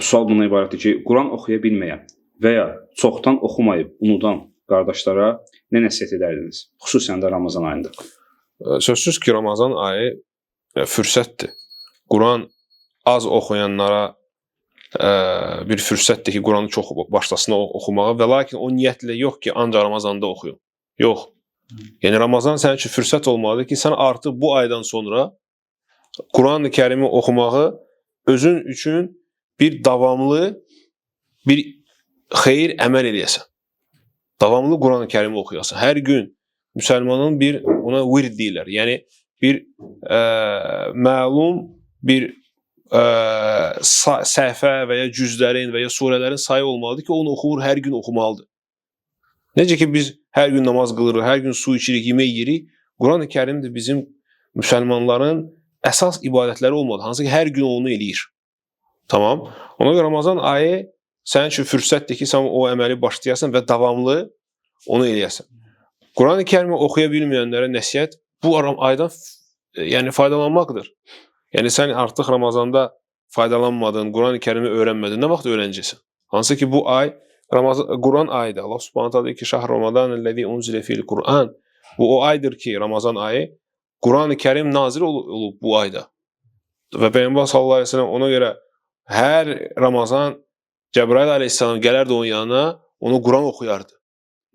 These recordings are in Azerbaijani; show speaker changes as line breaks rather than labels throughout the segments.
sual bundan ibarətdir ki, Quran oxuya bilməyən və ya çoxdan oxumayıb, unudan qardaşlara nə nəsihət edərdiniz? Xüsusən də Ramazan ayında.
Sözsüz ki, Ramazan ayı fürsətdir. Quran az oxuyanlara bir fürsətdir ki, Quranı çox başlasına oxumağa və lakin o niyyətlə yox ki, ancaq Ramazanda oxuyun. Yox. Yəni, Ramazan sənin üçün fürsət olmalıdır ki, sən artıq bu aydan sonra Quran-ı Kərimi oxumağı özün üçün bir davamlı, bir xeyir əməl eləyəsən. Davamlı Quran-ı Kərimi oxuyasan. Hər gün müsəlmanın bir, ona vird deyirlər. Yəni, bir məlum bir səhifə və ya cüzlərin və ya surələrin sayı olmalıdır ki, onu oxuyur, hər gün oxumalıdır. Necə ki, biz hər gün namaz qılırıq, hər gün su içirik, yemək yeyirik, Quran-ı Kərim də bizim müsəlmanların əsas ibadətləri olmalı. Hansı ki, hər gün onu eləyir. Tamam. Ona görə Ramazan ayı sənin üçün fürsətdir ki, sən o əməli başlayasan və davamlı onu eləyəsən. Quran-ı Kərimi oxuya bilməyənlərə nəsihət bu aydan yəni, faydalanmaqdır. Yəni, sən artıq Ramazanda faydalanmadın, Quran-ı Kərimi öyrənmədin, nə vaxt öyrənəcəksən? Hansı ki, bu ay Quran ayıdır. Allah Subhanahu taala deyir ki, "Şəhr Ramazanəl-ləzi unzile fi'l-Qur'an." Bu o aydır ki, Ramazan ayı Quran-ı Kərim nazil olub bu ayda. Və Peyğəmbər sallallahu əleyhi və səlləm ona görə hər Ramazan Cəbrail əleyhissalam gələrdi onun yanına, onu Quran oxuyardı.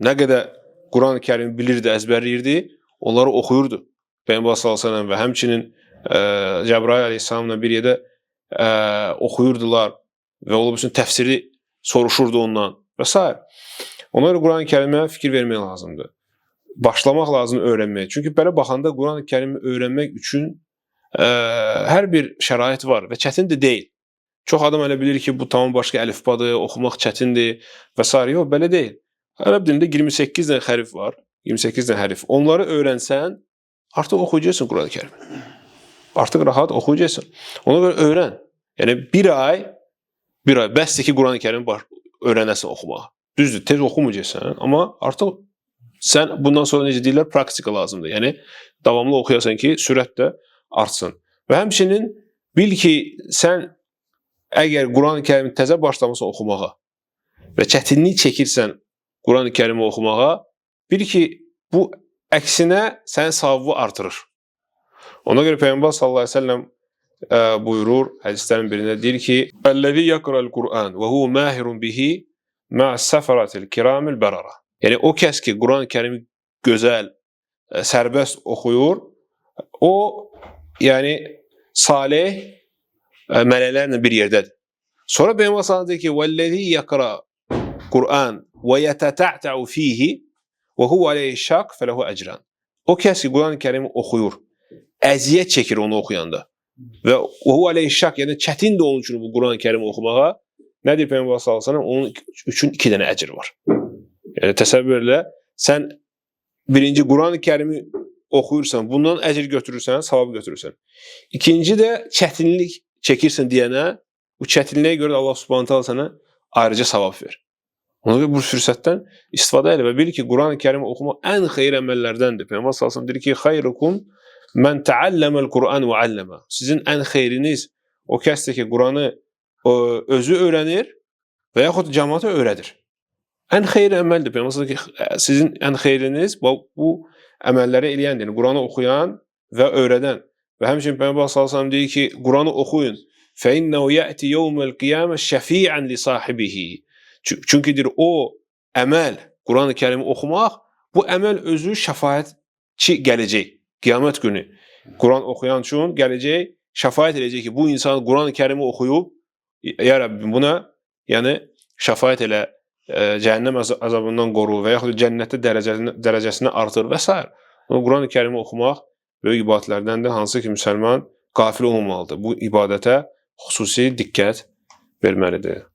Nə qədər Quran-ı Kərimi bilirdi, əzbərləyirdi, onları oxuyurdu. Peyğəmbər sallallahu əleyhi və səlləm və həmçinin Cəbrail əleyhissalamla bir yerdə oxuyurdular və olub üçün təfsiri soruşurdu ondan və s. Ona görə Quran-ı Kərimə fikir vermək lazımdır. Başlamaq lazımdır öyrənməyə. Çünki belə baxanda Quran-ı Kərimi öyrənmək üçün hər bir şərait var və çətin də deyil. Çox adam elə bilir ki, bu tamam başqa əlifbadır, oxumaq çətindir və s. Yox, belə deyil. Ərəb dilində 28 dənə hərf var, 28 dənə hərf. Onları öyrənsən, artıq oxuyacaqsın Quran-ı Kərimi. Artıq rahat oxuyacaqsın. Ona görə öyrən. Yəni, bir ay bəsdir ki, Quran-ı Kərimi öyrənəsən oxumağa. Düzdür, tez oxumayacaqsan, amma artıq sən bundan sonra necə deyirlər, praktika lazımdır. Yəni, davamlı oxuyasan ki, sürət də artsın. Və həmçinin bil ki, sən əgər Quran-ı Kərimi təzə başlamısan oxumağa və çətinlik çəkirsən Quran-ı Kərimi oxumağa, bil ki, bu əksinə sənin savabı artırır. Ona görə Peyğəmbər sallallahu əleyhi və səlləm buyurur, hədislərin birində deyir ki, "Əl-ləzi yəqra'l Qur'an və huve mahirun bihi ma'as-safaratil kiramil barara." Yəni o kəs ki, Quran-ı Kərimi gözəl, sərbəst oxuyur, o yəni salih mələklərlə bir yerdədir. Sonra Peyğəmbər sallallahu deyir ki, "Vəl-ləzi yəqra Qur'an və yətəta'u fihi və huve aleyhi şaq fələhu əcran." O kəs ki, Quran-ı Kərimi oxuyur, əziyyət çəkir onu oxuyanda və huve aleyhi şaq, yəni çətindir onun üçün bu Quran-ı Kərimi oxumağa. Nədir Peyğəmbər sallallahu əleyhi və səlləm? Onun üçün 2 dənə əcr var. Yəni təsəvvür elə, sən birinci Quran-ı Kərimi oxuyursan, bundan əcr götürürsən, savab götürürsən. İkinci də çətinlik çəkirsən deyənə, bu çətinliyə görə Allah Subhanahu taala sənə ayrıca savab ver. Ona görə bu fürsətdən istifadə elə və bil ki, Quran-ı Kərimi oxumaq ən xeyir əməllərdəndir. Peyğəmbər sallallahu əleyhi və səlləm deyir ki, "Xeyrukum men ta'allama'l Qur'an və 'allama." Sizin ən xeyriniz o kəsdir ki, Quranı özü öyrənir və yaxud cəmaata öyrədir. Ən xeyir əməldir. Peyğəmbər sallallahu əleyhi və səlləm sizin ən xeyriniz bu əməlləri eləyəndir. Quranı oxuyan və öyrədən. Və həmçinin Peyğəmbər sallallahu əleyhi və səlləm deyir ki, Quranı oxuyun. "Fəinnehu ya'ti yawmal qiyamah şəfi'an li sahibihi." Çünki deyir, o əməl, Quran-ı Kərimi oxumaq, bu əməl özü şəfaətçi gələcək. Qiyamət günü Quran oxuyan üçün gələcək, şəfaət edəcək ki, bu insan Quran-ı Kərimi oxuyub, ya Rəbbim buna yəni şəfaət elə, cəhənnəm əzabından qoru və yaxud cənnətdə dərəcəsini artır və s. Quran-ı Kərimi oxumaq böyük ibadətlərdəndir, hansı ki, müsəlman qafil olmamalıdır. Bu ibadətə xüsusi diqqət verməlidir.